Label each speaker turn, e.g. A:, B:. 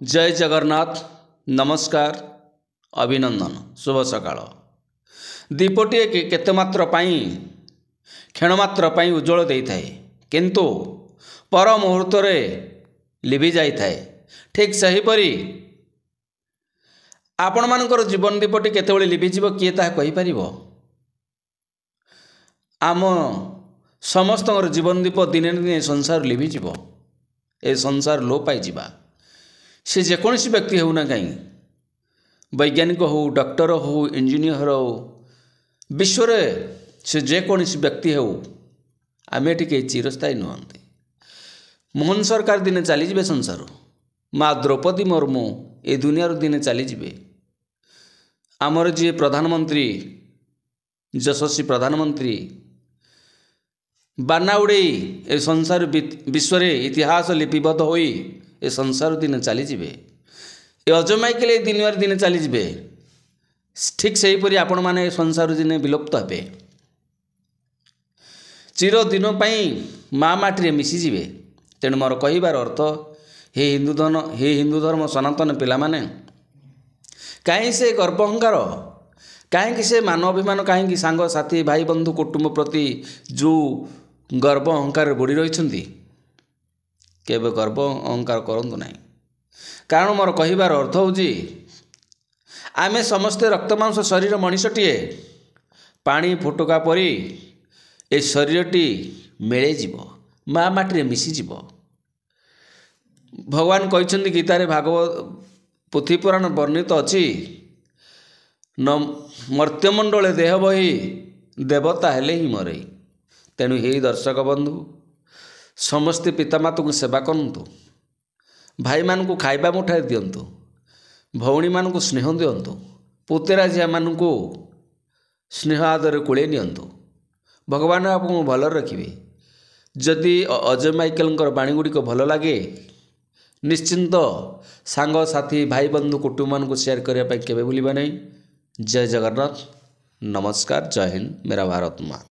A: जय जगन्नाथ नमस्कार अभिनंदन शुभ सकाळ दीपटीए केते मात्र पाई क्षण मात्र पाई उज्जवल देइथाए किंतु पर मुहूर्त रे लिभि जाइथाए। ठीक सहीपरि आपण मानकर जीवन दीपटी केतेबेले लिभिजिव किए ताहा कहि परिबो। आम समस्त जीवन दीप दिने दिने संसार लिभिजिव ए संसार लो पाइजिबा। से जेकोसी व्यक्ति होना कहीं वैज्ञानिक हो डॉक्टर हो इंजीनियर हो विश्व से जेकोसी व्यक्ति हो आम ये चिरस्थायी नुहति। मोहन सरकार दिने चलीजे संसार माँ द्रौपदी मुर्मू ए दुनिया दिने चलीजे। आमर जी प्रधानमंत्री यशस्वी प्रधानमंत्री बाना उड़े ए संसार विश्व इतिहास लिपिबद्ध हो ए संसार दिने चलीजे। ए अजमाइकले दुनिया दिने चलीजे। ठीक से हीपरि आपण माने संसार दिने विलुप्त हे चिर दिन माँ माटी मिशीजे। तेणु मोर कहबार अर्थ हे हिंदू धर्म सनातन पिला माने कहीं से गर्व अहंकार कहीं से मान अभिमान कहीं सांग साथी भाई बंधु कुटुंब प्रति जो गर्व अहंकार बुड़ी रही केबे गर्व अहंकार करंतु नहीं। कारण मोर कहबार अर्थ होउजी आमे समस्ते रक्त मांस शरीर मनीषटीए पानी फुटुका परी ए शरीरटी मेले जीव माँ माटी मिशीजीव। भगवान कहते गीतारे भागवत पुथी पुराण वर्णित अच्छी न मर्त्यमंडले देह बही देवता हेले ही मरई। तेणु हे दर्शक बंधु समस्ते पितामाता को सेवा करतु भाई मान को खाइबा मुठाए दिंतु भौणी मान को स्नेह दिंतु पुतेरा झिया मान को स्नेह आदर कूले नियंतु। भगवान आपको भल रखिए। जदि अजय माइकेल बाणी गुड़िक भल लगे निश्चिंत सांग साथी भाई बंधु कुटुंब मान को शेयर करने के भूलना नहीं। जय जगन्नाथ नमस्कार जय हिंद मेरा भारत माँ।